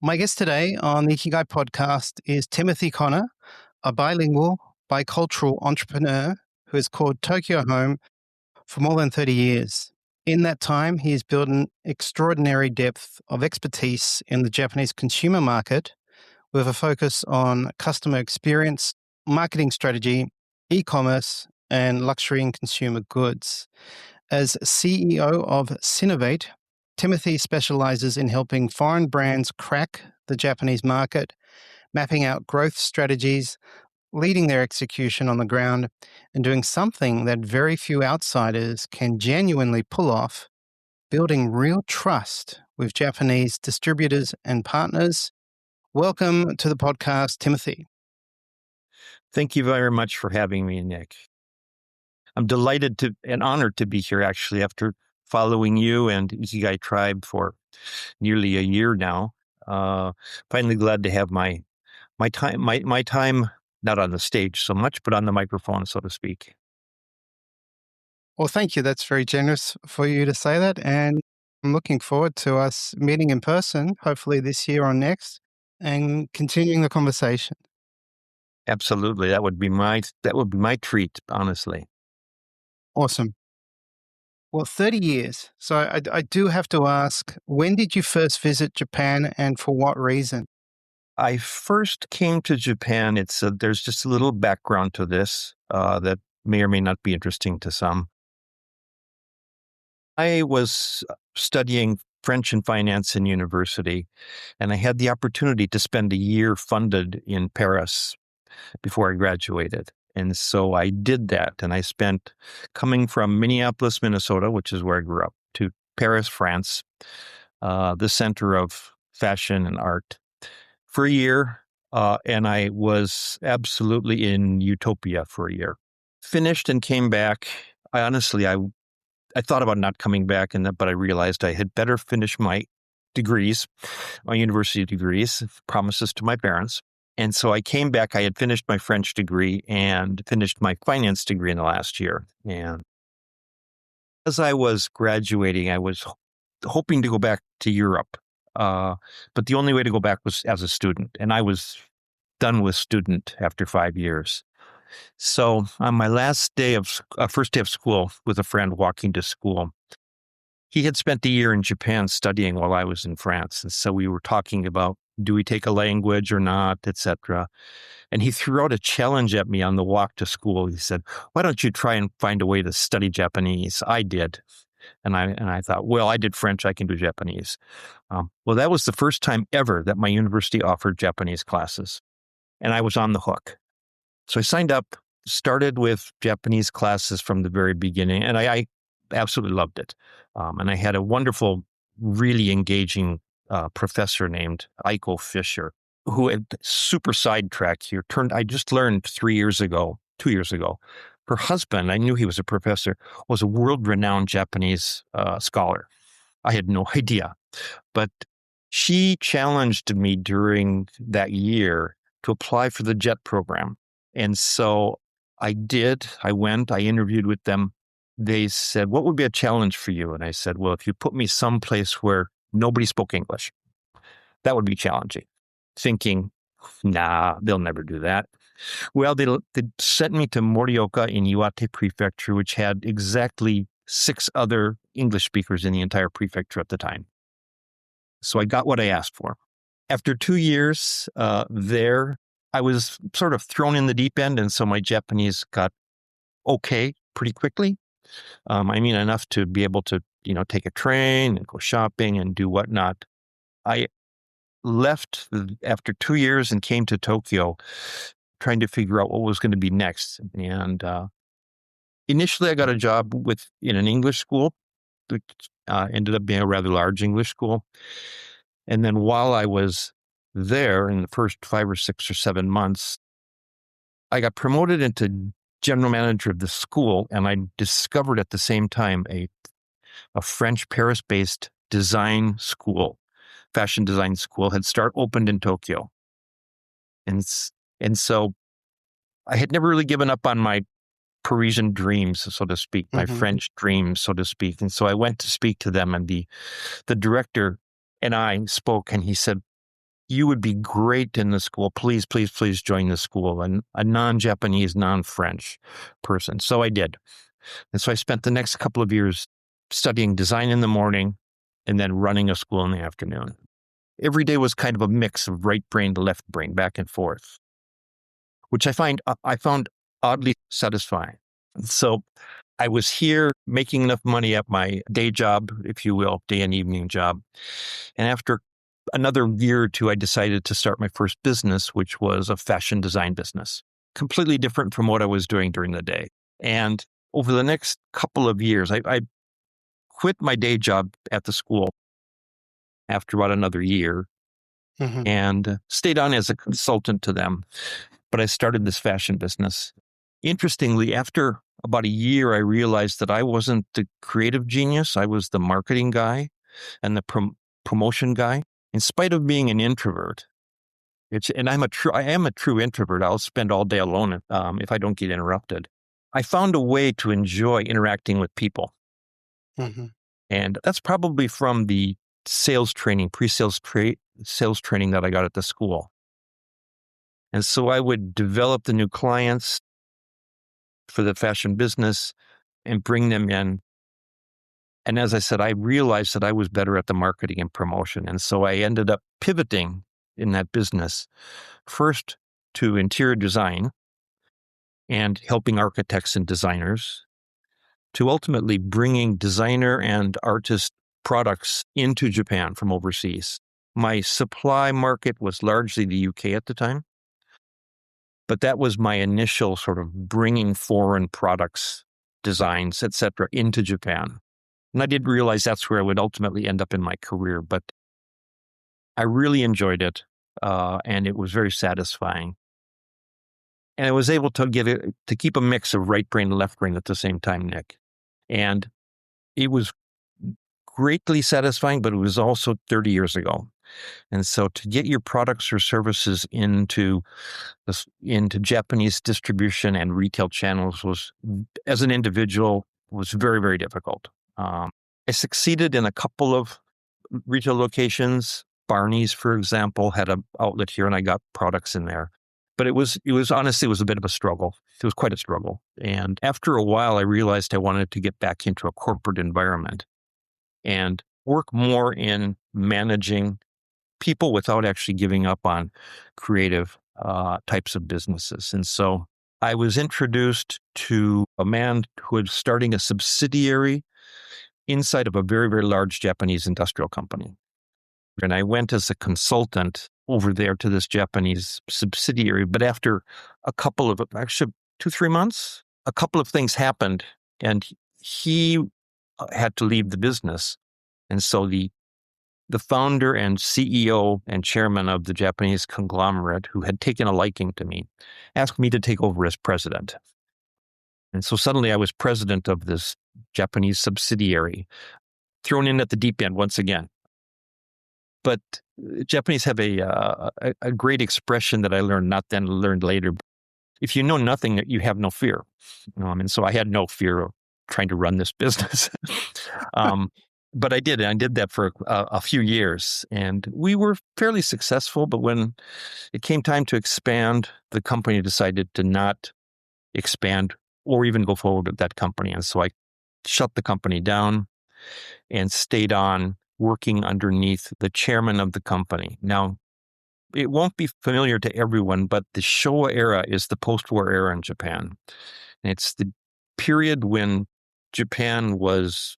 My guest today on the Ikigai podcast is Timothy Connor, a bilingual, bicultural entrepreneur who has called Tokyo home for more than 30 years. In that time, he has built an extraordinary depth of expertise in the Japanese consumer market with a focus on customer experience, marketing strategy, e-commerce, and luxury and consumer goods. As CEO of Synnovate, Timothy specializes in helping foreign brands crack the Japanese market, mapping out growth strategies, leading their execution on the ground, and doing something that very few outsiders can genuinely pull off, building real trust with Japanese distributors and partners. Welcome to the podcast, Timothy. Thank you very much for having me, Nick. I'm delighted and honored to be here, actually, after following you and Ikigai Tribe for nearly a year now. Finally glad to have my time, not on the stage so much, but on the microphone, so to speak. Well, thank you. That's very generous for you to say that. And I'm looking forward to us meeting in person, hopefully this year or next, and continuing the conversation. Absolutely. That would be my treat, honestly. Awesome. Well, 30 years. So I do have to ask, when did you first visit Japan and for what reason? I first came to Japan. There's just a little background to this that may or may not be interesting to some. I was studying French and finance in university, and I had the opportunity to spend a year funded in Paris before I graduated. And so I did that, and I spent coming from Minneapolis, Minnesota, which is where I grew up, to Paris, France, the center of fashion and art, for a year, and I was absolutely in utopia for a year. Finished and came back. I thought about not coming back, but I realized I had better finish my degrees, my university degrees, promises to my parents. And so I came back. I had finished my French degree and finished my finance degree in the last year. And as I was graduating, I was hoping to go back to Europe. But the only way to go back was as a student. And I was done with student after 5 years. So on my first day of school with a friend walking to school, he had spent a year in Japan studying while I was in France. And so we were talking about, do we take a language or not, etc. And he threw out a challenge at me on the walk to school. He said, why don't you try and find a way to study Japanese? I did. And I thought, well, I did French, I can do Japanese. Well, that was the first time ever that my university offered Japanese classes. And I was on the hook. So I signed up, started with Japanese classes from the very beginning, and I absolutely loved it. And I had a wonderful, really engaging professor named Aiko Fisher, who had super sidetracked here. I just learned 2 years ago, her husband, I knew he was a professor, was a world-renowned Japanese scholar. I had no idea. But she challenged me during that year to apply for the JET program. And so I did. I went, I interviewed with them. They said, what would be a challenge for you? And I said, well, if you put me someplace where nobody spoke English, that would be challenging. Thinking, nah, they'll never do that. Well, they sent me to Morioka in Iwate prefecture, which had exactly 6 other English speakers in the entire prefecture at the time. So I got what I asked for. After 2 years there, I was sort of thrown in the deep end, and so my Japanese got okay pretty quickly. Enough to be able to, take a train and go shopping and do whatnot. I left after 2 years and came to Tokyo, trying to figure out what was going to be next. And initially, I got a job in an English school, which ended up being a rather large English school. And then while I was there in the first 5 or 6 or 7 months, I got promoted into general manager of the school, and I discovered at the same time a French Paris-based design school, fashion design school, had opened in Tokyo. And so I had never really given up on my Parisian dreams, so to speak, my French dreams, so to speak. And so I went to speak to them, and the director and I spoke, and he said, you would be great in the school. Please, please, please join the school. And a non-Japanese, non-French person. So I did. And so I spent the next couple of years studying design in the morning and then running a school in the afternoon. Every day was kind of a mix of right brain to left brain, back and forth, which I found oddly satisfying. So I was here making enough money at my day job, if you will, day and evening job. And after another year or two, I decided to start my first business, which was a fashion design business, completely different from what I was doing during the day. And over the next couple of years, I quit my day job at the school after about another year and stayed on as a consultant to them. But I started this fashion business. Interestingly, after about a year, I realized that I wasn't the creative genius. I was the marketing guy and the promotion guy. In spite of being an introvert, I am a true introvert. I'll spend all day alone if I don't get interrupted. I found a way to enjoy interacting with people. And that's probably from the sales training, pre-sales sales training that I got at the school. And so I would develop the new clients for the fashion business and bring them in. And as I said, I realized that I was better at the marketing and promotion. And so I ended up pivoting in that business, first to interior design and helping architects and designers, to ultimately bringing designer and artist products into Japan from overseas. My supply market was largely the UK at the time, but that was my initial sort of bringing foreign products, designs, etc., into Japan. And I didn't realize that's where I would ultimately end up in my career, but I really enjoyed it, and it was very satisfying. And I was able to keep a mix of right brain and left brain at the same time, Nick. And it was greatly satisfying, but it was also 30 years ago. And so to get your products or services into Japanese distribution and retail channels was, as an individual, was very, very difficult. I succeeded in a couple of retail locations. Barney's, for example, had an outlet here and I got products in there. But it was honestly, it was a bit of a struggle. It was quite a struggle. And after a while, I realized I wanted to get back into a corporate environment and work more in managing people without actually giving up on creative types of businesses. And so I was introduced to a man who was starting a subsidiary inside of a very, very large Japanese industrial company. And I went as a consultant over there to this Japanese subsidiary. But after a couple of, actually 2-3 months, a couple of things happened and he had to leave the business. And so the founder and CEO and chairman of the Japanese conglomerate, who had taken a liking to me, asked me to take over as president. And so suddenly I was president of this Japanese subsidiary, thrown in at the deep end once again. But Japanese have a great expression that I learned later. If you know nothing, you have no fear. And so I had no fear of trying to run this business. But I did. And I did that for a few years. And we were fairly successful. But when it came time to expand, the company decided to not expand or even go forward with that company. And so I shut the company down and stayed on working underneath the chairman of the company. Now, it won't be familiar to everyone, but the Showa era is the post-war era in Japan. And it's the period when Japan was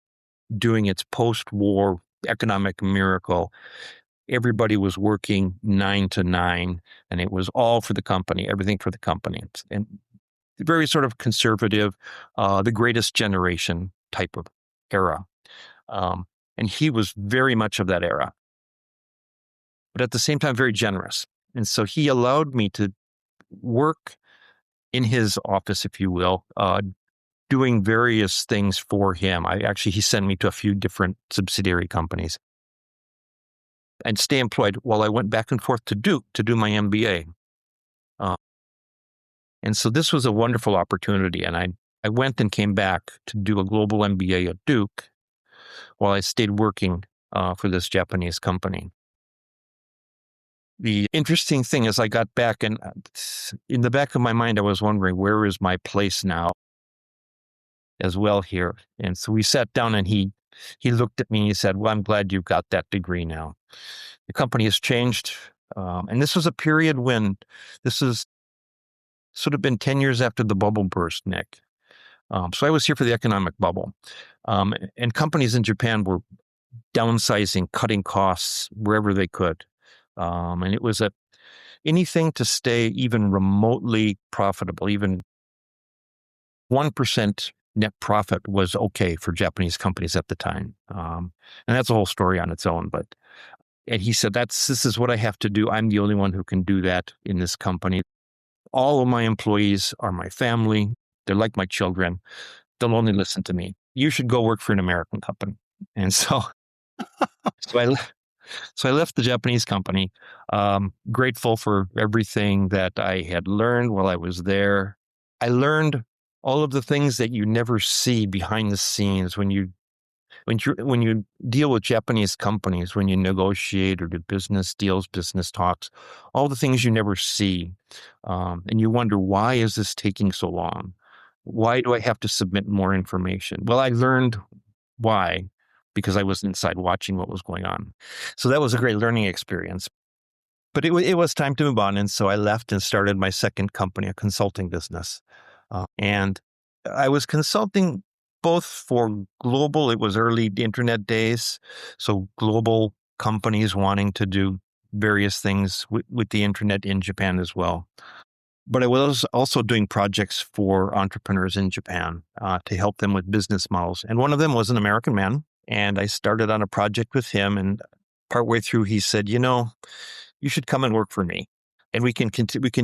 doing its post-war economic miracle. Everybody was working 9 to 9, and it was all for the company, everything for the company. And very sort of conservative, the greatest generation type of era. And he was very much of that era, but at the same time, very generous. And so he allowed me to work in his office, if you will, doing various things for him. He sent me to a few different subsidiary companies and stay employed while I went back and forth to Duke to do my MBA. And so this was a wonderful opportunity. And I went and came back to do a global MBA at Duke while I stayed working for this Japanese company. The interesting thing is I got back, and in the back of my mind, I was wondering, where is my place now as well here? And so we sat down, and he looked at me and he said, well, I'm glad you've got that degree now. The company has changed. And this was a period when this has sort of been 10 years after the bubble burst, Nick. So I was here for the economic bubble. And companies in Japan were downsizing, cutting costs wherever they could. And it was anything to stay even remotely profitable, even 1% net profit was okay for Japanese companies at the time. And that's a whole story on its own. And he said, this is what I have to do. I'm the only one who can do that in this company. All of my employees are my family. They're like my children. They'll only listen to me. You should go work for an American company. And so I left the Japanese company, grateful for everything that I had learned while I was there. I learned all of the things that you never see behind the scenes when you deal with Japanese companies, when you negotiate or do business deals, business talks, all the things you never see. And you wonder, why is this taking so long? Why do I have to submit more information? Well, I learned why, because I was inside watching what was going on. So that was a great learning experience. But it was time to move on. And so I left and started my second company, a consulting business. And I was consulting both for global, it was early internet days, so global companies wanting to do various things with the internet in Japan as well. But I was also doing projects for entrepreneurs in Japan to help them with business models. And one of them was an American man. And I started on a project with him. And partway through, he said, you should come and work for me. And we can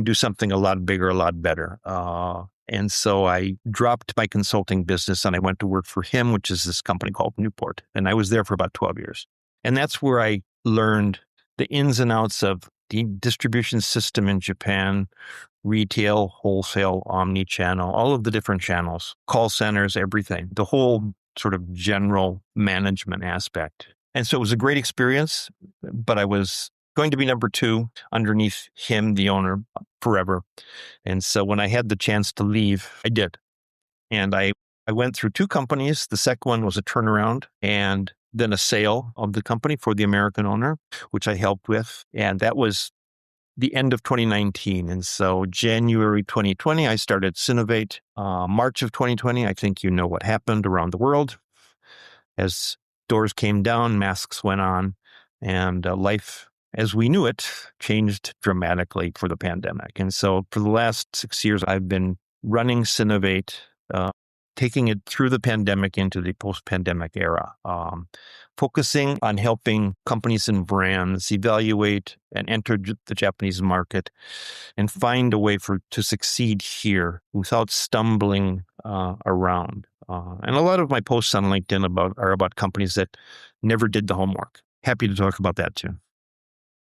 do something a lot bigger, a lot better. And so I dropped my consulting business and I went to work for him, which is this company called Newport. And I was there for about 12 years. And that's where I learned the ins and outs of the distribution system in Japan, retail, wholesale, omnichannel, all of the different channels, call centers, everything, the whole sort of general management aspect. And so it was a great experience, but I was going to be number two underneath him, the owner, forever. And so when I had the chance to leave, I did. And I went through two companies. The second one was a turnaround and then a sale of the company for the American owner, which I helped with. And that was the end of 2019. And so January 2020, I started Synnovate. March of 2020, I think you know what happened around the world. As doors came down, masks went on, and life as we knew it changed dramatically for the pandemic. And so for the last 6 years, I've been running Synnovate, taking it through the pandemic into the post-pandemic era, focusing on helping companies and brands evaluate and enter the Japanese market and find a way to succeed here without stumbling around. And a lot of my posts on LinkedIn are about companies that never did the homework. Happy to talk about that too.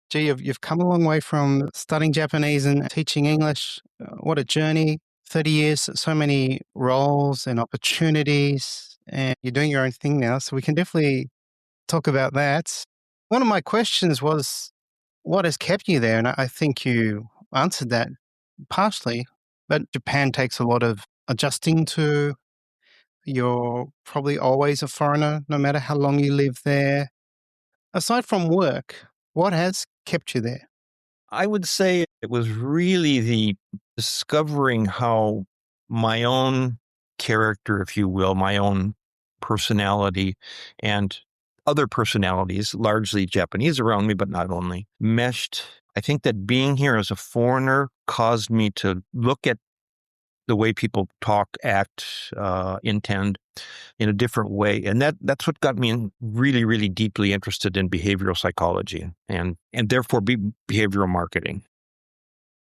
Gee, you've come a long way from studying Japanese and teaching English. What a journey. 30 years, so many roles and opportunities, and you're doing your own thing now. So we can definitely talk about that. One of my questions was, what has kept you there? And I think you answered that partially, but Japan takes a lot of adjusting to. You're probably always a foreigner, no matter how long you live there. Aside from work, what has kept you there? I would say it was really the discovering how my own character, if you will, my own personality and other personalities, largely Japanese around me, but not only, meshed. I think that being here as a foreigner caused me to look at the way people talk, act, intend in a different way. And that's what got me really, really deeply interested in behavioral psychology and therefore behavioral marketing.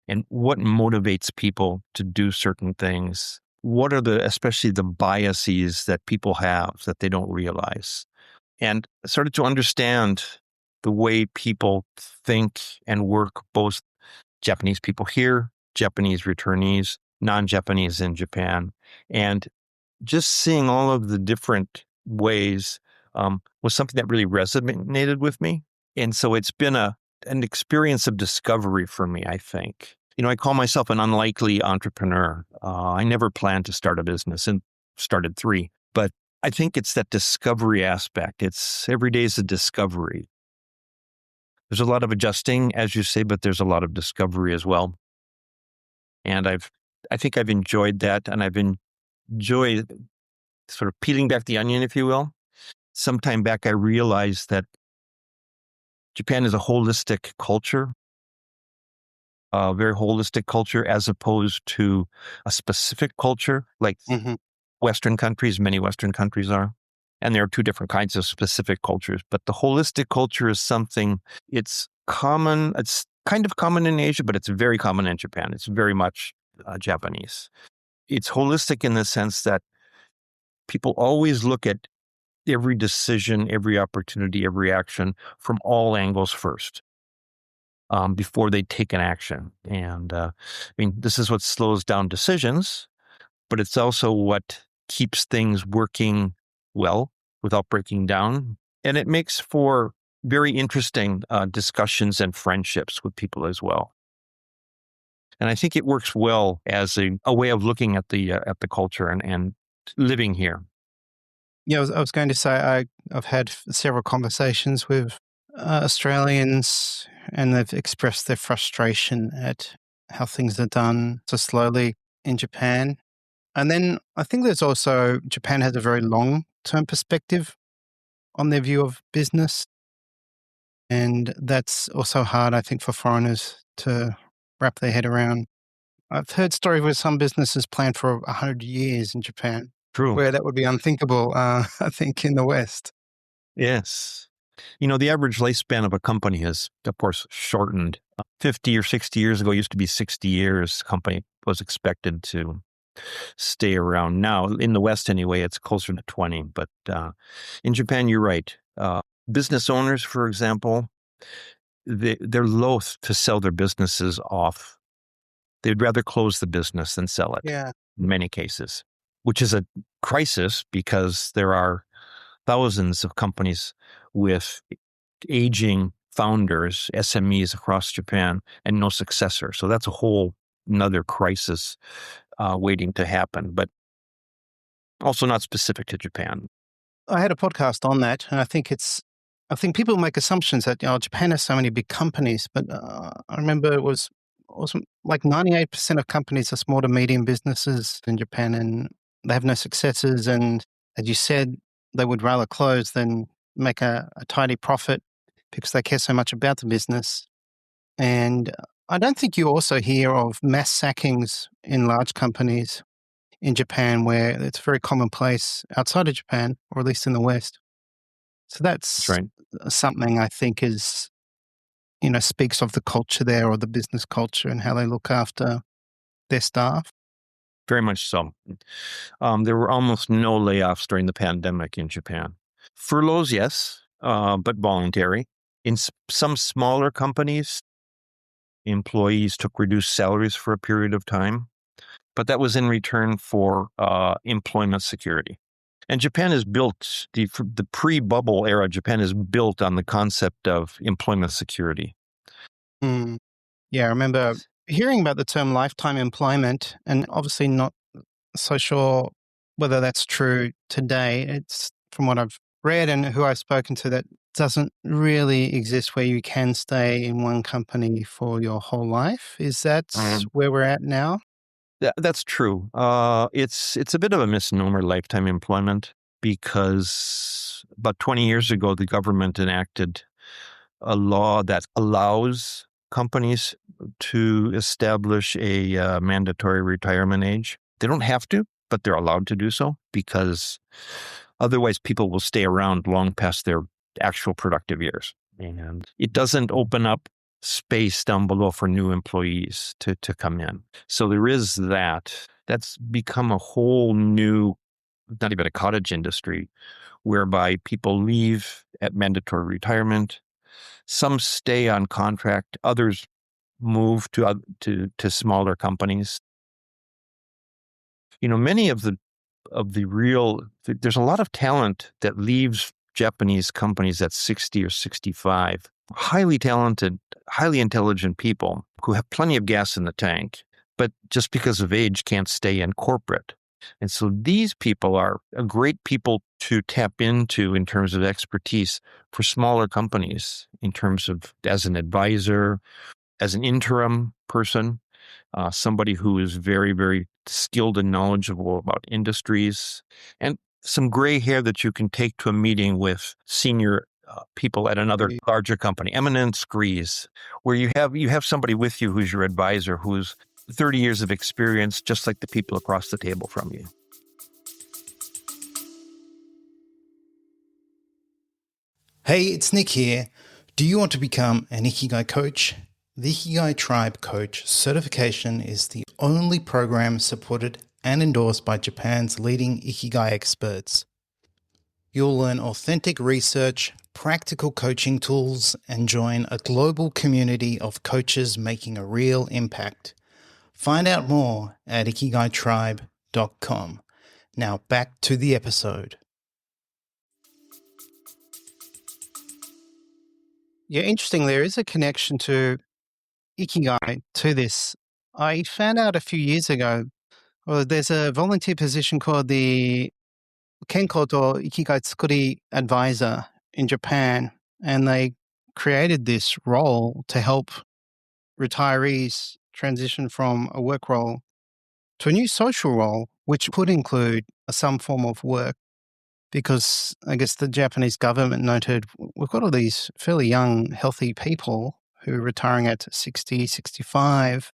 And what motivates people to do certain things? What are especially the biases that people have that they don't realize? And I started to understand the way people think and work, both Japanese people here, Japanese returnees, non-Japanese in Japan. And just seeing all of the different ways was something that really resonated with me. And so it's been a an experience of discovery for me, I think. I call myself an unlikely entrepreneur. I never planned to start a business and started 3, but I think it's that discovery aspect. It's every day is a discovery. There's a lot of adjusting, as you say, but there's a lot of discovery as well. And I think I've enjoyed that, and I've enjoyed sort of peeling back the onion, if you will. Some time back, I realized that Japan is a holistic culture, a very holistic culture, as opposed to a specific culture like Western countries, many Western countries are. And there are 2 different kinds of specific cultures. But the holistic culture is something, it's common, it's kind of common in Asia, but it's very common in Japan. It's very much Japanese. It's holistic in the sense that people always look at every decision, every opportunity, every action from all angles first before they take an action. And this is what slows down decisions, but it's also what keeps things working well without breaking down. And it makes for very interesting discussions and friendships with people as well. And I think it works well as a way of looking at the culture and living here. Yeah, I was going to say I've had several conversations with Australians, and they've expressed their frustration at how things are done so slowly in Japan. And then I think there's also Japan has a very long-term perspective on their view of business. And that's also hard, I think, for foreigners to wrap their head around. I've heard stories where some businesses plan for 100 years in Japan, True. where that would be unthinkable, I think, in the West. Yes. The average lifespan of a company has, of course, shortened. 50 or 60 years ago, it used to be 60 years. The company was expected to stay around. Now, in the West anyway, it's closer to 20. But in Japan, you're right. Business owners, for example, they're loath to sell their businesses off. They'd rather close the business than sell it. Yeah. In many cases, which is a crisis because there are thousands of companies with aging founders, SMEs across Japan, and no successor. So that's a whole another crisis waiting to happen, but also not specific to Japan. I had a podcast on that, and I think people make assumptions that Japan has so many big companies, but I remember it was like 98% of companies are small to medium businesses in Japan, and they have no successors. And as you said, they would rather close than make a tidy profit because they care so much about the business. And I don't think you also hear of mass sackings in large companies in Japan, where it's very commonplace outside of Japan, or at least in the West. So that's right. Something I think is, speaks of the culture there, or the business culture, and how they look after their staff. Very much so. There were almost no layoffs during the pandemic in Japan. Furloughs, yes, but voluntary. In some smaller companies, employees took reduced salaries for a period of time, but that was in return for employment security. And Japan is built, the pre-bubble era, Japan is built on the concept of employment security. Yeah, I remember hearing about the term lifetime employment, and obviously not so sure whether that's true today. It's from what I've read and who I've spoken to, that doesn't really exist where you can stay in one company for your whole life. Is that where we're at now? That's true. It's a bit of a misnomer, lifetime employment, because about 20 years ago, the government enacted a law that allows companies to establish a mandatory retirement age. They don't have to, but they're allowed to do so, because otherwise people will stay around long past their actual productive years. And it doesn't open up space down below for new employees to come in. So there is that. That's become a whole new, not even a cottage industry, whereby people leave at mandatory retirement. Some stay on contract. Others move to smaller companies. Many of the there's a lot of talent that leaves Japanese companies at 60 or 65. highly talented, highly intelligent people who have plenty of gas in the tank, but just because of age can't stay in corporate. And so these people are a great people to tap into in terms of expertise for smaller companies, in terms of as an advisor, as an interim person, somebody who is very, very skilled and knowledgeable about industries, and some gray hair that you can take to a meeting with senior people at another larger company, eminent screes, where you have somebody with you who's your advisor, who's 30 years of experience, just like the people across the table from you. Hey, it's Nick here. Do you want to become an Ikigai coach? The Ikigai Tribe Coach certification is the only program supported and endorsed by Japan's leading Ikigai experts. You'll learn authentic research, practical coaching tools, and join a global community of coaches making a real impact. Find out more at ikigaitribe.com. Now back to the episode. Yeah, interesting. There is a connection to Ikigai to this. I found out a few years ago, there's a volunteer position called the Kenkoto Ikigai Tsukuri Advisor in Japan, and they created this role to help retirees transition from a work role to a new social role, which could include some form of work, because I guess the Japanese government noted we've got all these fairly young, healthy people who are retiring at 60, 65,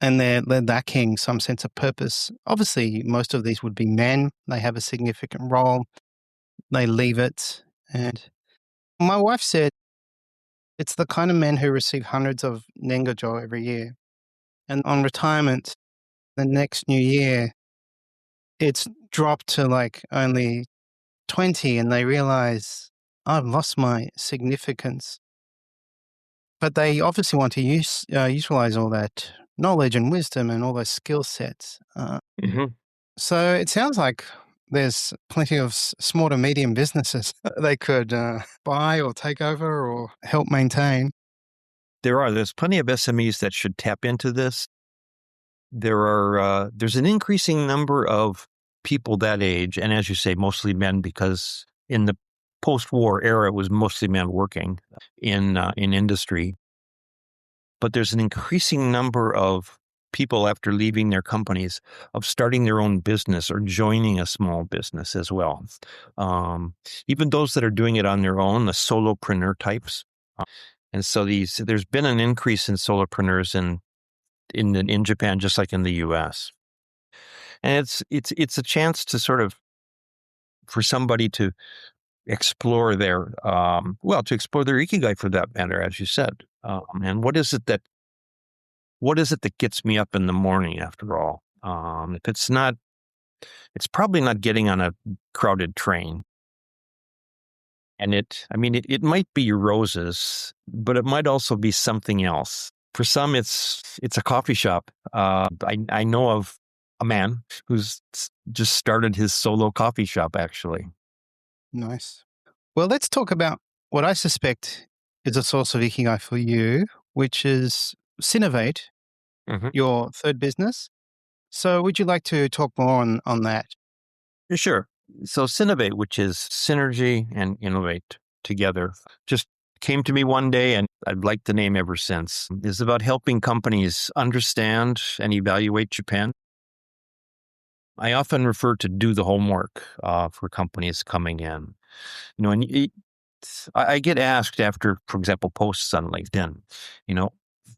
and they're lacking some sense of purpose. Obviously, most of these would be men. They have a significant role. They leave it. And my wife said it's the kind of men who receive hundreds of nengojo every year. And on retirement, the next new year, it's dropped to like only 20, and they realize I've lost my significance. But they obviously want to utilize all that knowledge and wisdom and all those skill sets. So it sounds like there's plenty of small to medium businesses they could buy or take over or help maintain. There's plenty of SMEs that should tap into this. There's an increasing number of people that age, and as you say, mostly men, because in the post-war era, it was mostly men working in industry. But there's an increasing number of people after leaving their companies of starting their own business or joining a small business as well. Even those that are doing it on their own, the solopreneur types. And so there's been an increase in solopreneurs in Japan, just like in the U.S. And it's a chance to sort of, for somebody to explore to explore their ikigai, for that matter, as you said. And what is it that gets me up in the morning, after all? If it's probably not getting on a crowded train. And it might be your roses, but it might also be something else. For some, it's a coffee shop. I know of a man who's just started his solo coffee shop, actually. Nice. Well, let's talk about what I suspect is a source of ikigai for you, which is Synnovate, your third business. So would you like to talk more on that? Sure. So Synnovate, which is synergy and innovate together, just came to me one day, and I've liked the name ever since. It's about helping companies understand and evaluate Japan. I often refer to do the homework for companies coming in. And I get asked after, for example, posts on LinkedIn,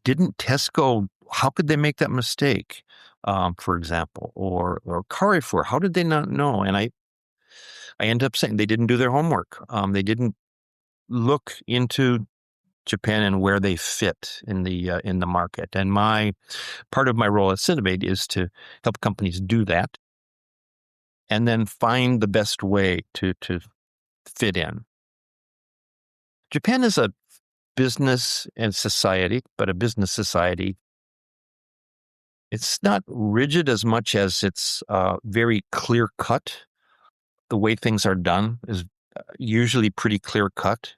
didn't Tesco, how could they make that mistake, for example, or Carrefour, how did they not know? And I end up saying they didn't do their homework. They didn't look into Japan and where they fit in the market. And part of my role at Synnovate is to help companies do that, and then find the best way to fit in. Japan is a business and society, but a business society. It's not rigid as much as it's very clear cut. The way things are done is usually pretty clear cut.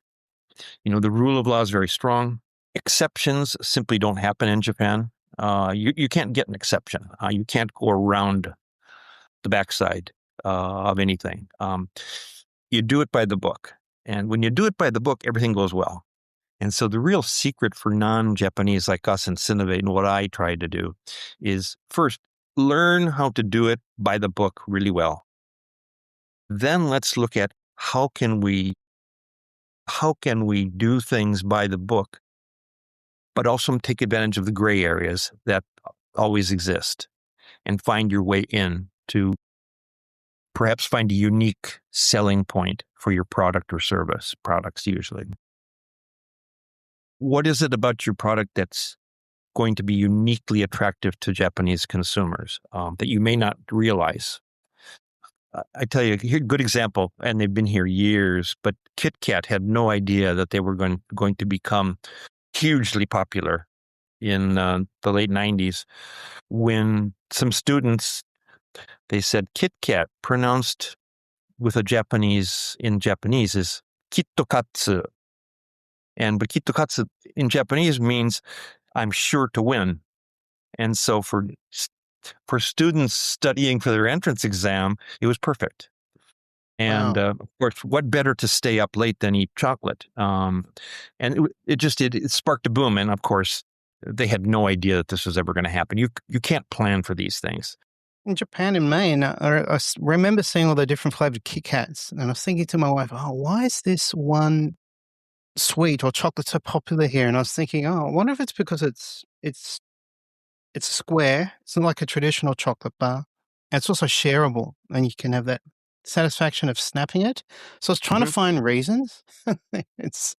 The rule of law is very strong. Exceptions simply don't happen in Japan. You can't get an exception. You can't go around the backside of anything. You do it by the book. And when you do it by the book, everything goes well. And so the real secret for non-Japanese like us in Synnovate, and what I try to do, is first, learn how to do it by the book really well. Then let's look at how can we do things by the book, but also take advantage of the gray areas that always exist and find your way in to perhaps find a unique selling point for your product or service, products usually. What is it about your product that's going to be uniquely attractive to Japanese consumers that you may not realize? I tell you, here, good example, and they've been here years, but Kit Kat had no idea that they were going to become hugely popular in the late 90s when some students, they said Kit Kat, pronounced with a Japanese is kittokatsu. But kittokatsu in Japanese means I'm sure to win. And so for students studying for their entrance exam, it was perfect. And Wow. of course, what better to stay up late than eat chocolate? And it sparked a boom. And of course, they had no idea that this was ever going to happen. You can't plan for these things. In Japan, in Maine, I remember seeing all the different flavored Kit Kats, and I was thinking to my wife, "Oh, why is this one sweet or chocolate so popular here?" And I was thinking, "Oh, I wonder if it's because it's a square. It's not like a traditional chocolate bar. And it's also shareable, and you can have that satisfaction of snapping it." So I was trying to find reasons. It's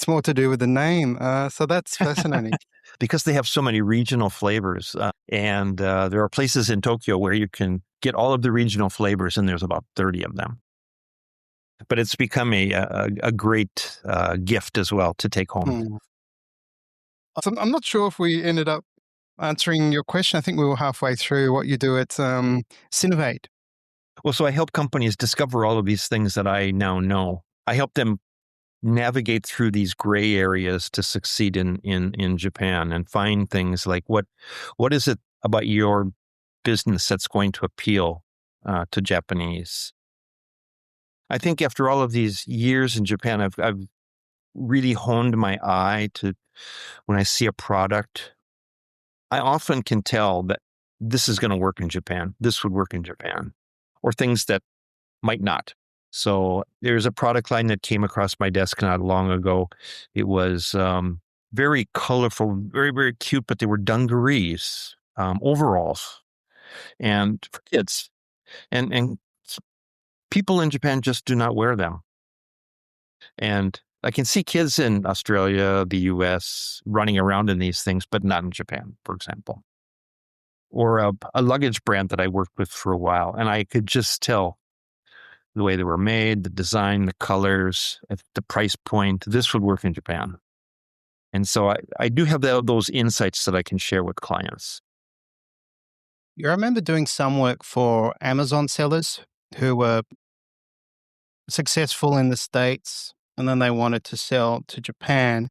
more to do with the name. So that's fascinating. Because they have so many regional flavors. And there are places in Tokyo where you can get all of the regional flavors, and there's about 30 of them. But it's become a great gift as well to take home. So I'm not sure if we ended up answering your question. I think we were halfway through what you do at Synnovate. Well, so I help companies discover all of these things that I now know. I help them navigate through these gray areas to succeed in Japan and find things like what is it about your business that's going to appeal to Japanese. I think after all of these years in Japan, I've really honed my eye to when I see a product, I often can tell that this is going to work in Japan. This would work in Japan, or things that might not. So there's a product line that came across my desk not long ago. It was very colorful, very, very cute, but they were dungarees, overalls, and for kids. And people in Japan just do not wear them. And I can see kids in Australia, the US, running around in these things, but not in Japan, for example. Or a luggage brand that I worked with for a while, and I could just tell the way they were made, the design, the colors, at the price point, this would work in Japan. And so I do have those insights that I can share with clients. I remember doing some work for Amazon sellers who were successful in the States, and then they wanted to sell to Japan.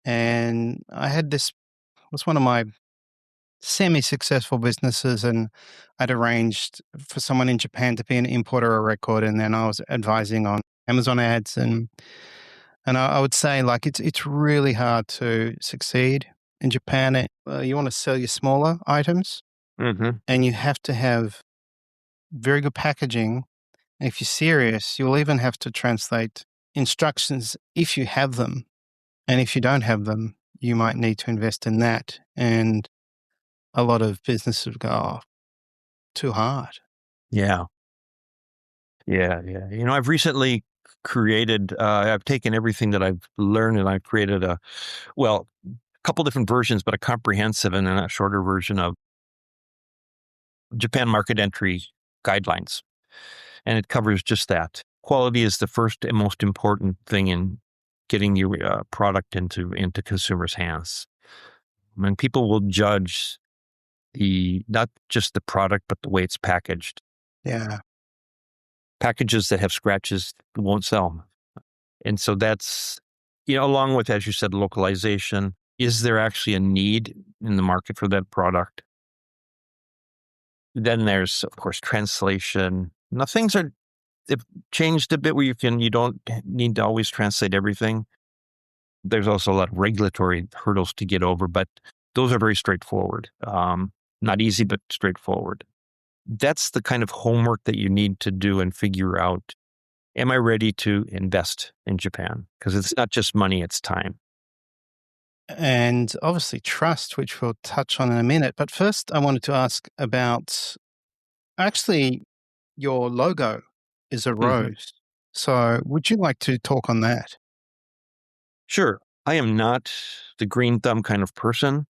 And I had this, it was one of my semi-successful businesses, and I'd arranged for someone in Japan to be an importer of record, and then I was advising on Amazon ads, and I would say, like, it's really hard to succeed in Japan. You want to sell your smaller items, and you have to have very good packaging. And if you're serious, you'll even have to translate instructions if you have them, and if you don't have them, you might need to invest in that. And a lot of businesses go, "Oh, too hard." Yeah. I've recently created, I've taken everything that I've learned and I've created a couple different versions, but a comprehensive and then a shorter version of Japan market entry guidelines. And it covers just that. Quality is the first and most important thing in getting your product into consumers' hands. I mean, people will judge not just the product, but the way it's packaged. Yeah. Packages that have scratches won't sell. And so that's, along with, as you said, localization. Is there actually a need in the market for that product? Then there's, of course, translation. Now they've changed a bit where you don't need to always translate everything. There's also a lot of regulatory hurdles to get over, but those are very straightforward. Not easy, but straightforward. That's the kind of homework that you need to do and figure out. Am I ready to invest in Japan? Because it's not just money, it's time. And obviously trust, which we'll touch on in a minute. But first, I wanted to ask about actually your logo is a rose. So would you like to talk on that? Sure. I am not the green thumb kind of person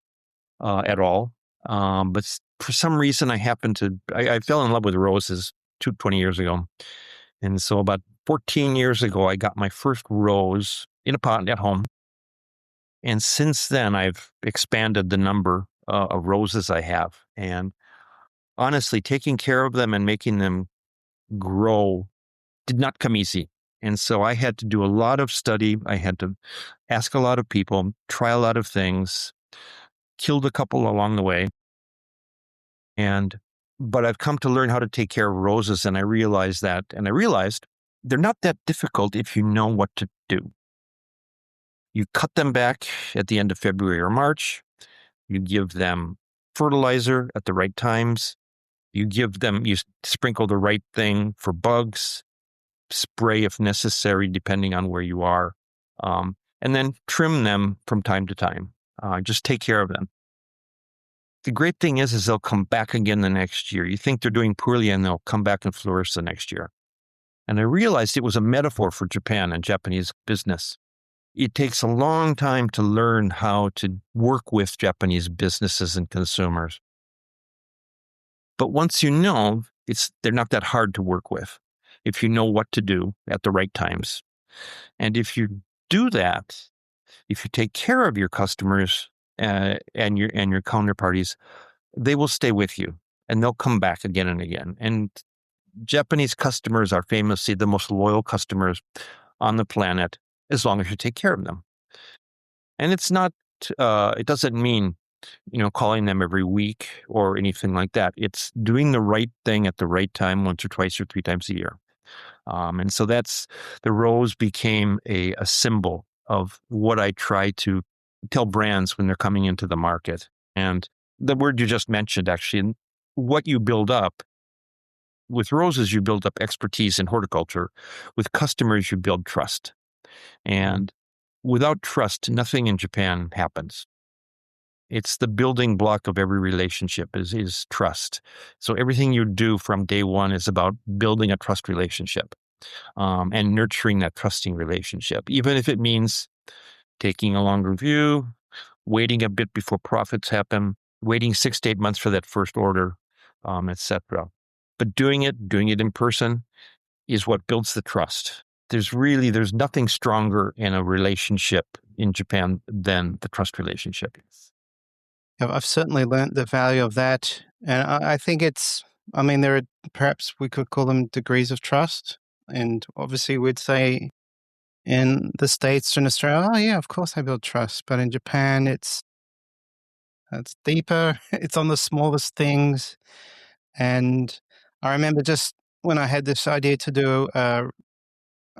at all. But for some reason, I fell in love with roses 20 years ago. And so about 14 years ago, I got my first rose in a pot at home. And since then, I've expanded the number of roses I have. And honestly, taking care of them and making them grow did not come easy. And so I had to do a lot of study. I had to ask a lot of people, try a lot of things, killed a couple along the way. But I've come to learn how to take care of roses. And I realized they're not that difficult if you know what to do. You cut them back at the end of February or March. You give them fertilizer at the right times. You sprinkle the right thing for bugs, spray if necessary, depending on where you are, and then trim them from time to time. Just take care of them. The great thing is they'll come back again the next year. You think they're doing poorly and they'll come back and flourish the next year. And I realized it was a metaphor for Japan and Japanese business. It takes a long time to learn how to work with Japanese businesses and consumers. But once you know, they're not that hard to work with if you know what to do at the right times. And if you do that, if you take care of your customers and your counterparties, they will stay with you and they'll come back again and again. And Japanese customers are famously the most loyal customers on the planet as long as you take care of them. And it doesn't mean, calling them every week or anything like that. It's doing the right thing at the right time once or twice or 3 times a year. And so the rose became a symbol of what I try to tell brands when they're coming into the market. And the word you just mentioned, actually, what you build up with roses, you build up expertise in horticulture. With customers, you build trust. And without trust, nothing in Japan happens. It's the building block of every relationship is trust. So everything you do from day one is about building a trust relationship and nurturing that trusting relationship, even if it means taking a longer view, waiting a bit before profits happen, waiting 6 to 8 months for that first order, etc. But doing it in person is what builds the trust. There's nothing stronger in a relationship in Japan than the trust relationship. I've certainly learned the value of that. And I think there are, perhaps we could call them degrees of trust. And obviously we'd say in the States and Australia, oh yeah, of course I build trust. But in Japan, it's deeper. It's on the smallest things. And I remember just when I had this idea to do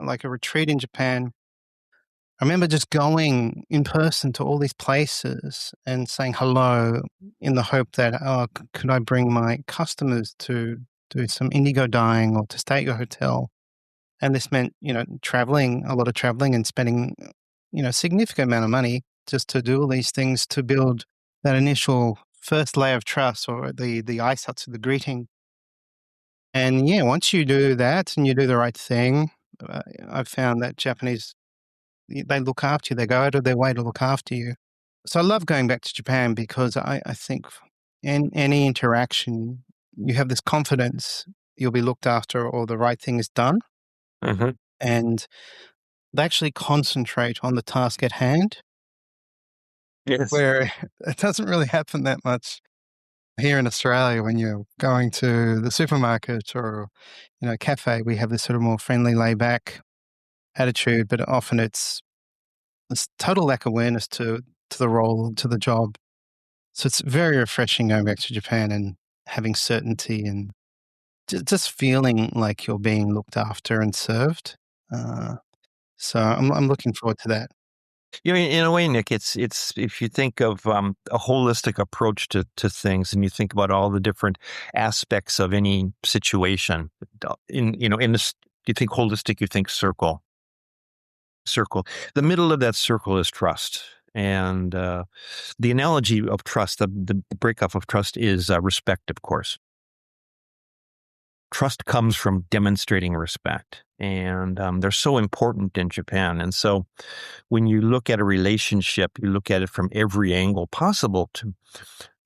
like a retreat in Japan, I remember just going in person to all these places and saying hello in the hope that, could I bring my customers to do some indigo dyeing or to stay at your hotel? And this meant, traveling, a lot of traveling and spending, a significant amount of money just to do all these things to build that initial first layer of trust or the ice out to the greeting. And yeah, once you do that and you do the right thing, I've found that Japanese, they look after you. They go out of their way to look after you. So I love going back to Japan because I think in any interaction, you have this confidence you'll be looked after or the right thing is done. Mm-hmm. And they actually concentrate on the task at hand. Yes. Where it doesn't really happen that much here in Australia when you're going to the supermarket or, cafe. We have this sort of more friendly, laid back attitude, but often it's total lack of awareness to the role, to the job. So it's very refreshing going back to Japan and having certainty and just feeling like you're being looked after and served. Uh, so I'm looking forward to that. In a way, Nick, it's if you think of a holistic approach to things, and you think about all the different aspects of any situation. In this, you think holistic, you think circle. The middle of that circle is trust, and the analogy of trust, the breakup of trust is respect, of course. Trust comes from demonstrating respect, and they're so important in Japan. And so when you look at a relationship, you look at it from every angle possible to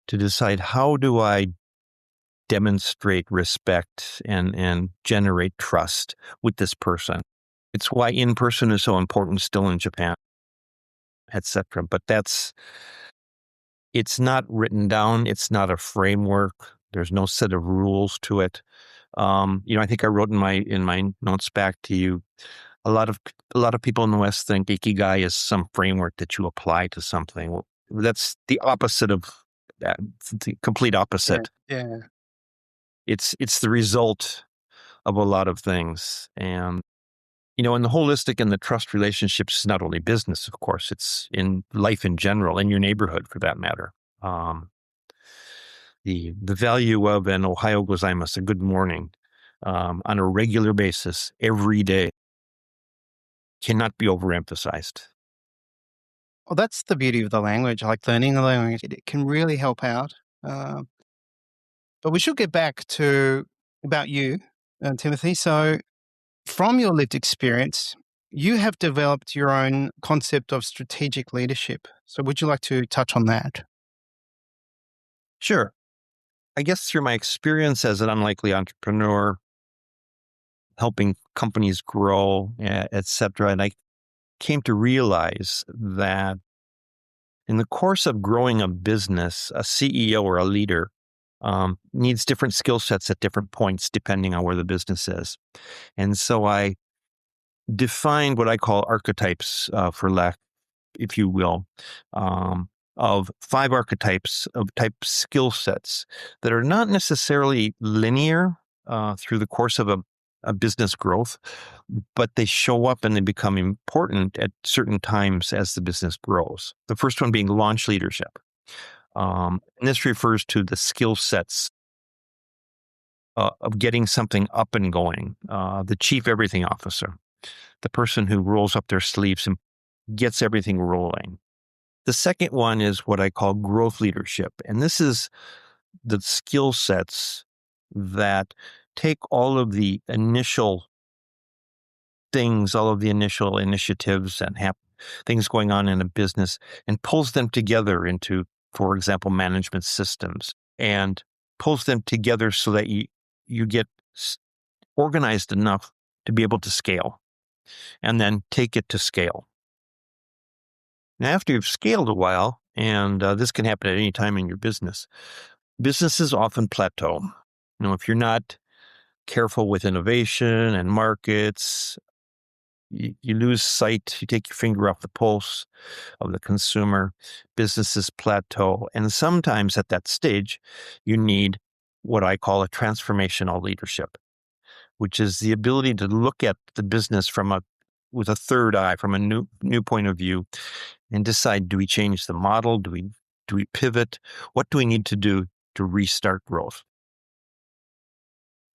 decide, how do I demonstrate respect and generate trust with this person? It's why in-person is so important still in Japan, etc. But it's not written down. It's not a framework. There's no set of rules to it. I think I wrote in my notes back to you, a lot of people in the West think ikigai is some framework that you apply to something. Well, that's the opposite of that. It's the complete opposite. Yeah. It's the result of a lot of things. And in the holistic and the trust relationships, is not only business, of course, it's in life in general, in your neighborhood for that matter. The value of an ohayo gozaimasu, a good morning, on a regular basis, every day, cannot be overemphasized. Well, that's the beauty of the language. I like learning the language. It can really help out. But we should get back to about you, Timothy. So from your lived experience, you have developed your own concept of strategic leadership. So would you like to touch on that? Sure. I guess through my experience as an unlikely entrepreneur, helping companies grow, etc., and I came to realize that in the course of growing a business, a CEO or a leader needs different skill sets at different points, depending on where the business is. And so I defined what I call archetypes, for lack, if you will, of 5 archetypes of type skill sets that are not necessarily linear through the course of a business growth, but they show up and they become important at certain times as the business grows. The first one being launch leadership. And this refers to the skill sets of getting something up and going. The chief everything officer, the person who rolls up their sleeves and gets everything rolling. The second one is what I call growth leadership. And this is the skill sets that take all of the initial things, all of the initial initiatives and things going on in a business and pulls them together into, for example, management systems, and pulls them together so that you get organized enough to be able to scale and then take it to scale. Now, after you've scaled a while, and this can happen at any time in your business, businesses often plateau. If you're not careful with innovation and markets, you lose sight, you take your finger off the pulse of the consumer, businesses plateau. And sometimes at that stage, you need what I call a transformational leadership, which is the ability to look at the business with a third eye, from a new point of view, and decide, do we change the model? Do we pivot? What do we need to do to restart growth?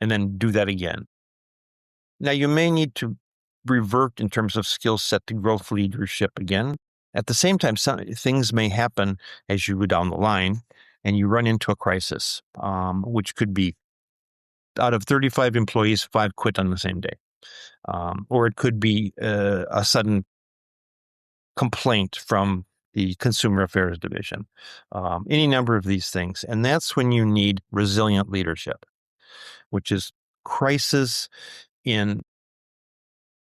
And then do that again. Now, you may need to revert in terms of skill set to growth leadership again. At the same time, some things may happen as you go down the line and you run into a crisis, which could be out of 35 employees, 5 quit on the same day. Or it could be a sudden complaint from the consumer affairs division, any number of these things. And that's when you need resilient leadership, which is crisis in,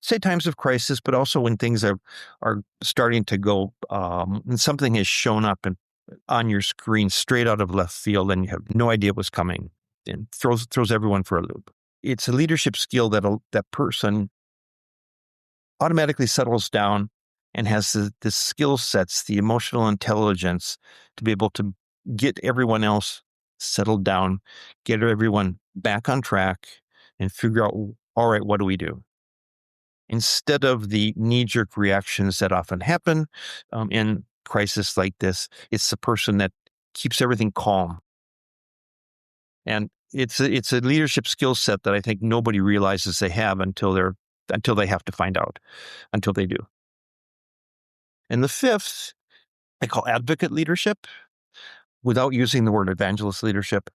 say, times of crisis, but also when things are starting to go, and something has shown up on your screen straight out of left field and you have no idea what's coming, and throws everyone for a loop. It's a leadership skill that person automatically settles down and has the skill sets, the emotional intelligence to be able to get everyone else settled down, get everyone back on track, and figure out, all right, what do we do? Instead of the knee-jerk reactions that often happen in crisis like this, it's the person that keeps everything calm. And it's a leadership skill set that I think nobody realizes they have until they have to find out, until they do. And the fifth, I call advocate leadership, without using the word evangelist leadership,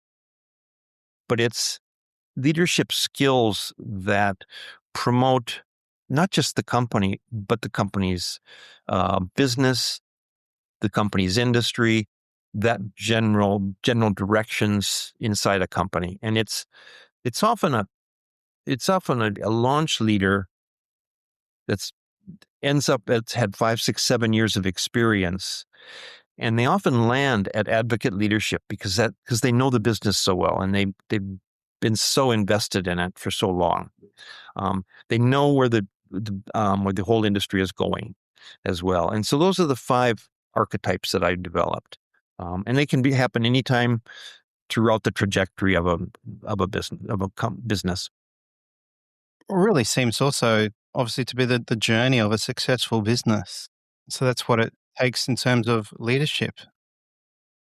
but it's leadership skills that promote not just the company, but the company's business, the company's industry, that general directions inside a company. And it's often a launch leader that's had 5, 6, 7 years of experience. And they often land at advocate leadership because they know the business so well, and they've been so invested in it for so long. They know where the whole industry is going as well. And so those are the 5 archetypes that I developed, and they can happen anytime throughout the trajectory of a business. It really seems also obviously to be the journey of a successful business. So that's what it takes in terms of leadership.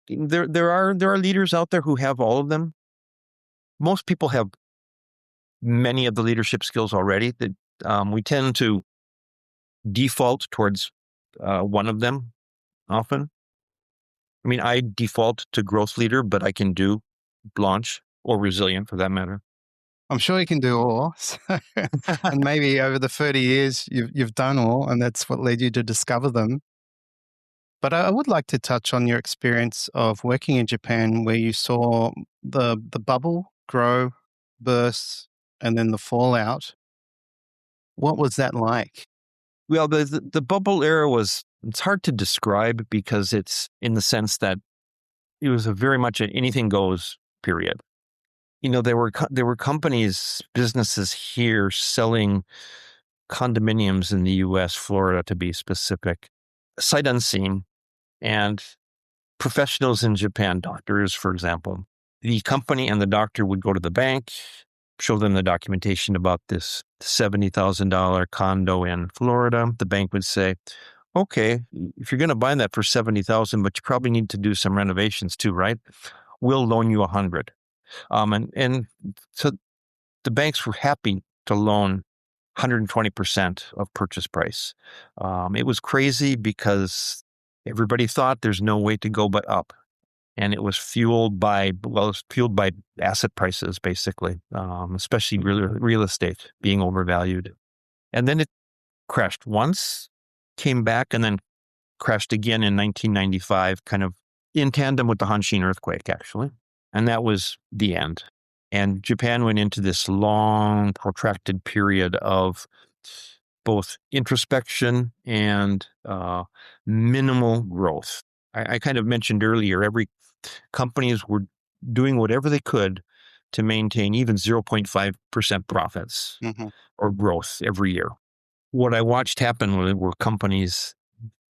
There are leaders out there who have all of them. Most people have many of the leadership skills already. That we tend to default towards one of them often. I mean, I default to growth leader, but I can do launch or resilient for that matter. I'm sure you can do all. And maybe over the 30 years, you've done all, and that's what led you to discover them. But I would like to touch on your experience of working in Japan, where you saw the bubble grow, burst, and then the fallout. What was that like? Well, the bubble era it's hard to describe because it's in the sense that it was a very much an anything goes period. There were companies, businesses here selling condominiums in the U.S., Florida to be specific, sight unseen, and professionals in Japan, doctors, for example. The company and the doctor would go to the bank, show them the documentation about this $70,000 condo in Florida. The bank would say, okay, if you're going to buy that for $70,000, but you probably need to do some renovations too, right? We'll loan you $100,000. And so the banks were happy to loan 120% of purchase price. It was crazy because everybody thought there's no way to go but up. And it was fueled by asset prices, basically, especially real estate being overvalued. And then it crashed once, came back, and then crashed again in 1995, kind of in tandem with the Hanshin earthquake, actually. And that was the end. And Japan went into this long, protracted period of both introspection and minimal growth. I kind of mentioned earlier, every companies were doing whatever they could to maintain even 0.5% profits or growth every year. What I watched happen were companies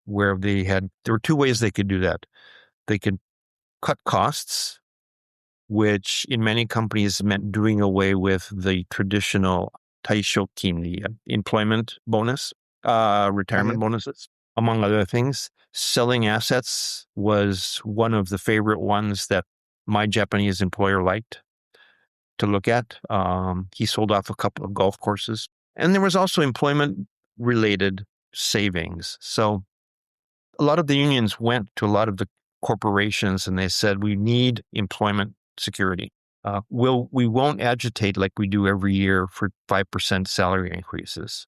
where there were 2 ways they could do that. They could cut costs, which in many companies meant doing away with the traditional taishokin, the employment bonus, retirement bonuses, among other things. Selling assets was one of the favorite ones that my Japanese employer liked to look at. He sold off a couple of golf courses. And there was also employment-related savings. So a lot of the unions went to a lot of the corporations and they said, we need employment security. We won't agitate like we do every year for 5% salary increases.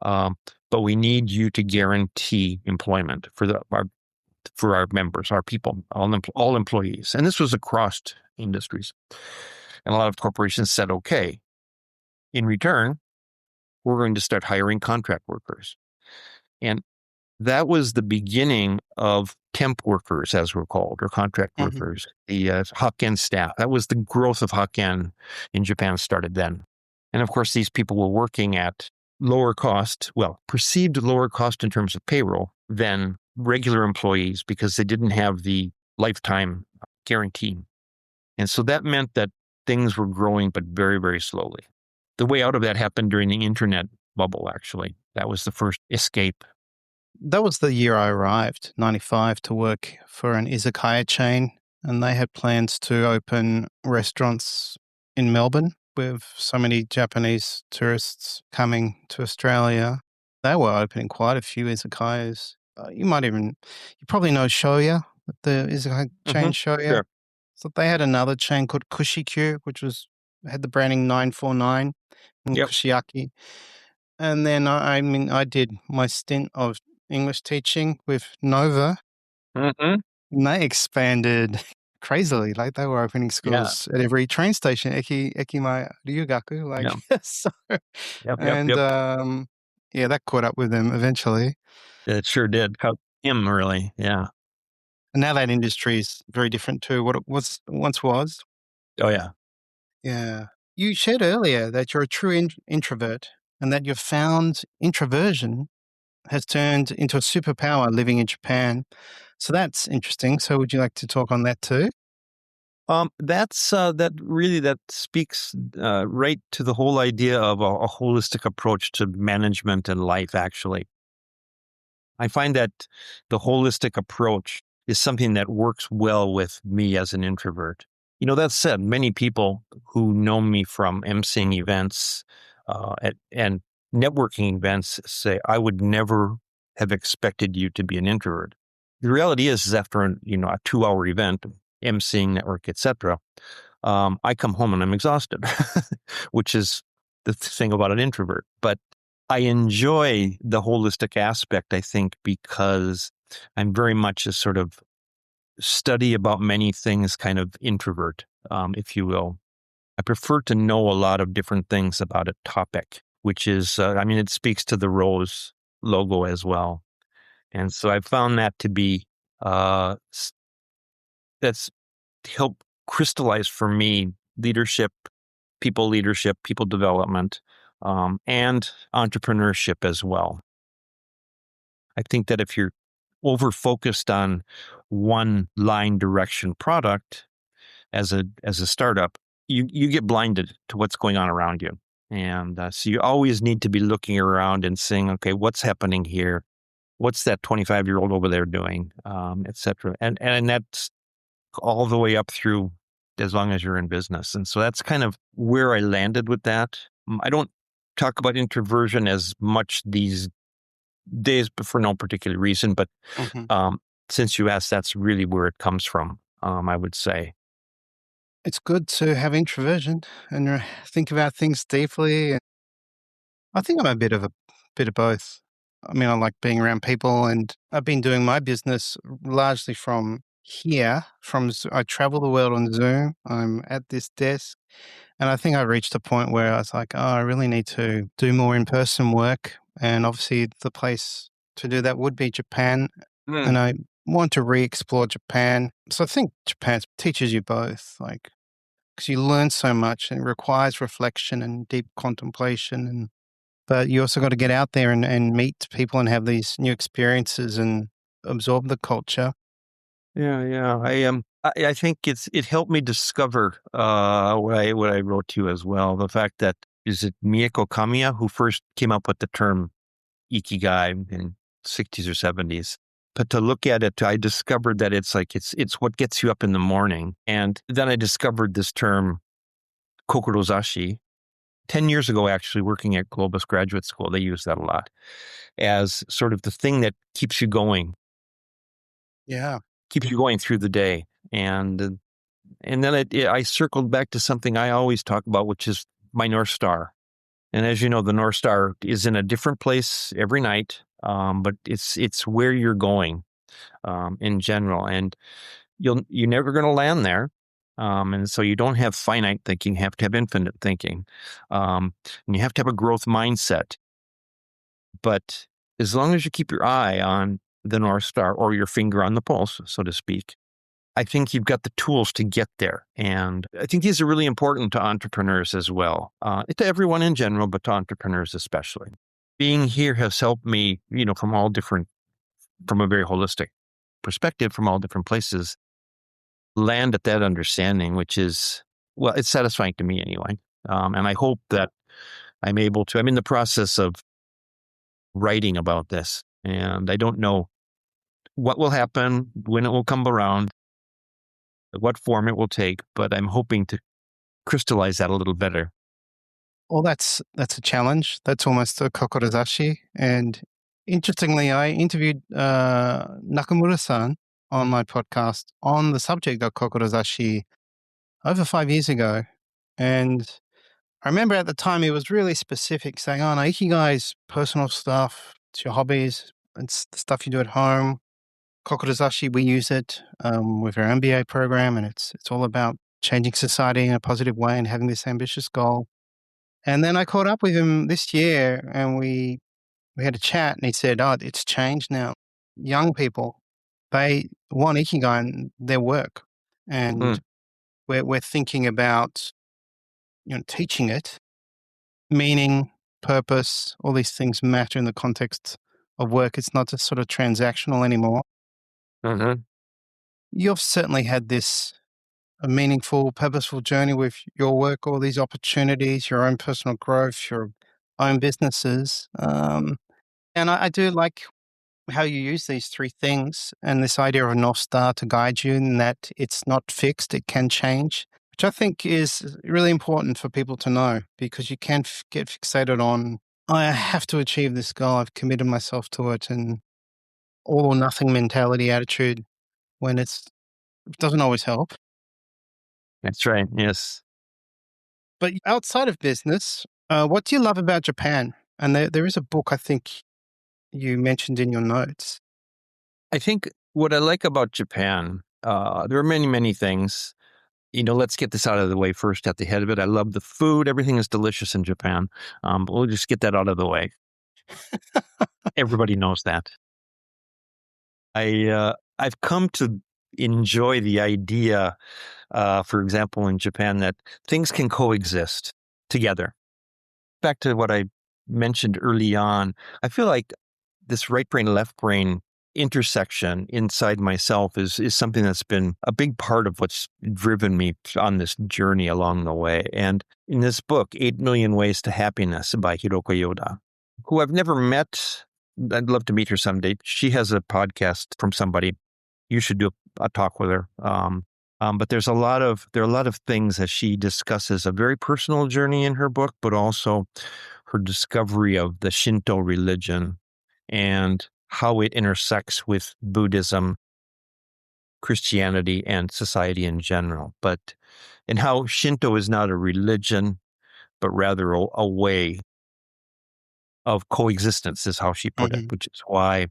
But we need you to guarantee employment for our members, our people, all employees. And this was across industries. And a lot of corporations said, okay, in return, we're going to start hiring contract workers. And that was the beginning of temp workers, as we're called, or contract workers, the Hokken staff. That was the growth of Hokken in Japan started then. And of course, these people were working at lower cost, well, perceived lower cost in terms of payroll than regular employees because they didn't have the lifetime guarantee. And so that meant that things were growing, but very, very slowly. The way out of that happened during the internet bubble, actually. That was the first escape. That was the year I arrived, 95, to work for an izakaya chain, and they had plans to open restaurants in Melbourne with so many Japanese tourists coming to Australia. They were opening quite a few izakayas. You probably know Shoya, the izakaya chain Shoya. Sure. So they had another chain called Kushikyu, which had the branding 949 and Yep. Kushiyaki. And then I did my stint of English teaching with Nova, Mm-hmm. and they expanded crazily. Like they were opening schools at every train station, Ekimai Ryugaku. Like Yeah. so, Yep. and yeah, that caught up with them eventually. It sure did. Cut him, really. Yeah. And now that industry is very different to what it once was. Oh, yeah. Yeah. You shared earlier that you're a true introvert and that you've found introversion has turned into a superpower living in Japan. So that's interesting. So would you like to talk on that too? That speaks right to the whole idea of a holistic approach to management and life, actually. I find that the holistic approach is something that works well with me as an introvert. That said, many people who know me from emceeing events and networking events say, I would never have expected you to be an introvert. The reality is after a 2-hour event, emceeing, network, etc., I come home and I'm exhausted, which is the thing about an introvert. But I enjoy the holistic aspect, I think, because I'm very much a sort of study about many things kind of introvert, if you will. I prefer to know a lot of different things about a topic, which is, it speaks to the Rose logo as well. And so I found that to be, that's helped crystallize for me leadership, people development, and entrepreneurship as well. I think that if you're over focused on one line direction product as a startup, you get blinded to what's going on around you. And so you always need to be looking around and saying, okay, what's happening here? What's that 25-year-old over there doing? Et cetera. And that's all the way up through as long as you're in business. And so that's kind of where I landed with that. I don't talk about introversion as much these days, but for no particular reason. But since you asked, that's really where it comes from, I would say. It's good to have introversion and think about things deeply. I think I'm a bit of both. I mean, I like being around people, and I've been doing my business largely from here. I travel the world on Zoom. I'm at this desk, and I think I reached a point where I was like, oh, I really need to do more in-person work. And obviously the place to do that would be Japan. And I want to re-explore Japan. So I think Japan teaches you both, like, because you learn so much and it requires reflection and deep contemplation. But you also got to get out there and meet people and have these new experiences and absorb the culture. Yeah. I think it helped me discover what I wrote to you as well. The fact that is it Mieko Kamiya who first came up with the term ikigai in 60s or 70s. But to look at it, I discovered that it's what gets you up in the morning. And then I discovered this term kokorozashi 10 years ago, actually working at Globus Graduate School. They use that a lot as sort of the thing that keeps you going. Yeah. Keeps you going through the day. And then I circled back to something I always talk about, which is my North Star. And as you know, the North Star is in a different place every night, but it's where you're going in general. And you're never going to land there. And so you don't have finite thinking, you have to have infinite thinking. And you have to have a growth mindset. But as long as you keep your eye on the North Star or your finger on the pulse, so to speak, I think you've got the tools to get there. And I think these are really important to entrepreneurs as well, to everyone in general, but to entrepreneurs especially. being here has helped me, from a very holistic perspective, from all different places, land at that understanding, which is, well, it's satisfying to me anyway. And I hope that I'm in the process of writing about this, and I don't know what will happen, when it will come around, what form it will take, but I'm hoping to crystallize that a little better. Well, that's a challenge. That's almost a kokorozashi. And interestingly, I interviewed Nakamura-san on my podcast on the subject of kokorozashi over 5 years ago. And I remember at the time he was really specific, saying, "Oh, no, ikigai is personal stuff. It's your hobbies. It's the stuff you do at home. Kokorozashi, we use it with our MBA program, and it's all about changing society in a positive way and having this ambitious goal." And then I caught up with him this year, and we had a chat, and he said, "Oh, it's changed now. Young people, they want ikigai in their work, Mm, and we're thinking about teaching it, meaning, purpose, all these things matter in the context of work. It's not just sort of transactional anymore." mhm. You've certainly had this a meaningful, purposeful journey with your work, all these opportunities, your own personal growth, your own businesses. And I do like how you use these three things and this idea of a North Star to guide you, and that it's not fixed, it can change, which I think is really important for people to know, because you can get fixated on, I have to achieve this goal, I've committed myself to it, and all or nothing mentality attitude when it doesn't always help. That's right. Yes. But outside of business, what do you love about Japan? And there is a book I think you mentioned in your notes. I think what I like about Japan, there are many, many things. Let's get this out of the way first at the head of it. I love the food. Everything is delicious in Japan. But we'll just get that out of the way. Everybody knows that. I've come to enjoy the idea, for example, in Japan, that things can coexist together. Back to what I mentioned early on, I feel like this right brain, left brain intersection inside myself is something that's been a big part of what's driven me on this journey along the way. And in this book, 8 Million Ways to Happiness by Hiroko Yoda, who I've never met, I'd love to meet her someday. She has a podcast from somebody. You should do a talk with her. But there are a lot of things that she discusses, a very personal journey in her book, but also her discovery of the Shinto religion and how it intersects with Buddhism, Christianity, and society in general. And how Shinto is not a religion, but rather a way of coexistence, is how she put it, Hmm. which is why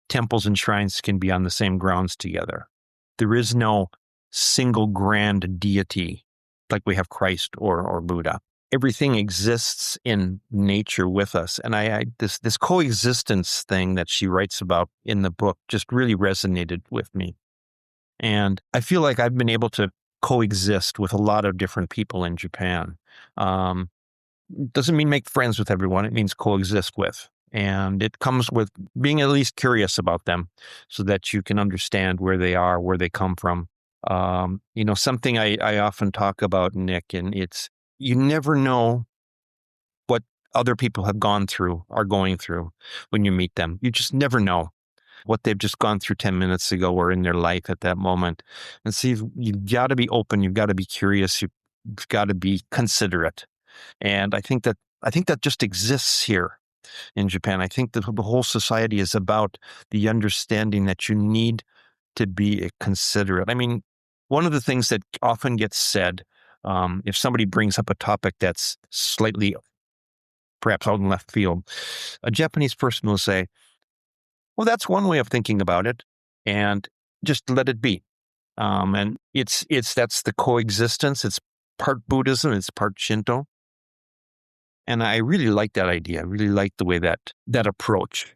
temples and shrines can be on the same grounds together. There is no single grand deity like we have Christ or Buddha. Everything exists in nature with us. And this coexistence thing that she writes about in the book just really resonated with me. And I feel like I've been able to coexist with a lot of different people in Japan. Um, doesn't mean make friends with everyone. It means coexist with. And it comes with being at least curious about them so that you can understand where they are, where they come from. Something I often talk about, Nick, and it's, you never know what other people have gone through, are going through when you meet them. You just never know what they've just gone through 10 minutes ago or in their life at that moment. And so you've got to be open. You've got to be curious. You've got to be considerate. And I think that just exists here in Japan. I think the whole society is about the understanding that you need to be considerate. I mean, one of the things that often gets said, if somebody brings up a topic that's slightly perhaps out in left field, a Japanese person will say, well, that's one way of thinking about it, and just let it be. And that's the coexistence. It's part Buddhism, it's part Shinto. And I really like that idea. I really like the way that approach.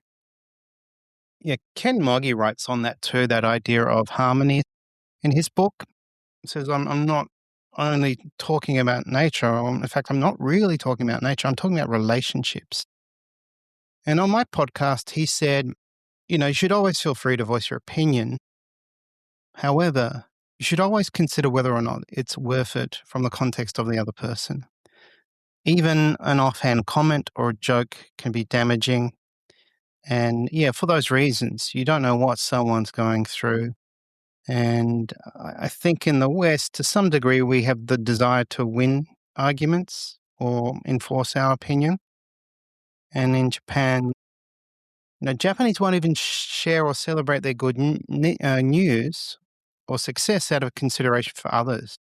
Yeah, Ken Moggy writes on that too, that idea of harmony in his book. He says, I'm not only talking about nature, in fact, I'm not really talking about nature, I'm talking about relationships. And on my podcast, he said, you should always feel free to voice your opinion. However, you should always consider whether or not it's worth it from the context of the other person. Even an offhand comment or a joke can be damaging. And yeah, for those reasons, you don't know what someone's going through. And I think in the West, to some degree, we have the desire to win arguments or enforce our opinion. And in Japan, Japanese won't even share or celebrate their good news or success out of consideration for others.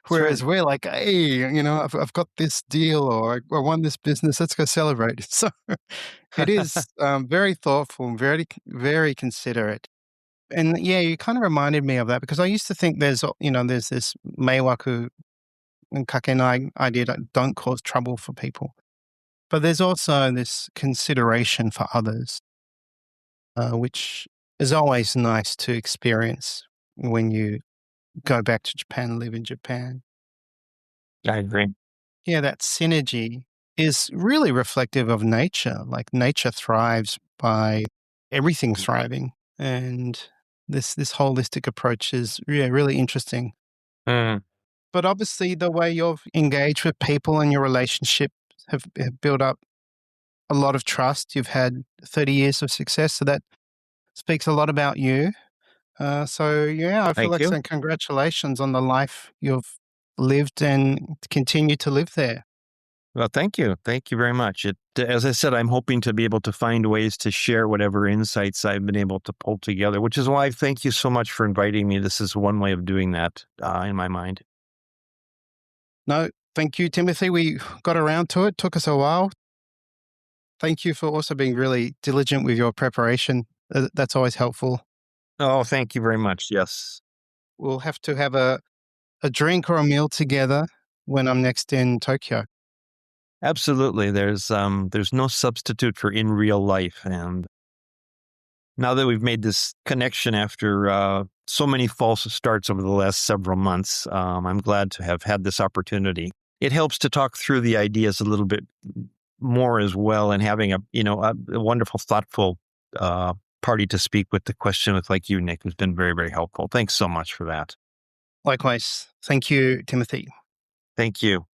That's right. Whereas we're like, hey, I've got this deal or I won this business. Let's go celebrate. So it is very thoughtful and very, very considerate. And yeah, you kind of reminded me of that because I used to think there's this meiwaku and kakenai idea that don't cause trouble for people. But there's also this consideration for others, which is always nice to experience when you go back to Japan, live in Japan. I agree. Yeah, that synergy is really reflective of nature. Like nature thrives by everything thriving. And this holistic approach is really interesting. Mm. But obviously the way you've engaged with people and your relationships have built up a lot of trust. You've had 30 years of success. So that speaks a lot about you. So yeah, I feel Thank like you. saying congratulations on the life you've lived and continue to live there. Well, thank you. Thank you very much. As I said, I'm hoping to be able to find ways to share whatever insights I've been able to pull together, which is why I thank you so much for inviting me. This is one way of doing that in my mind. No, thank you, Timothy. We got around to it. Took us a while. Thank you for also being really diligent with your preparation. That's always helpful. Oh, thank you very much. Yes. We'll have to have a drink or a meal together when I'm next in Tokyo. Absolutely. There's no substitute for in real life. And now that we've made this connection after so many false starts over the last several months, I'm glad to have had this opportunity. It helps to talk through the ideas a little bit more as well, and having a wonderful, thoughtful party to speak with the question with, like you, Nick, has been very, very helpful. Thanks so much for that. Likewise. Thank you, Timothy. Thank you.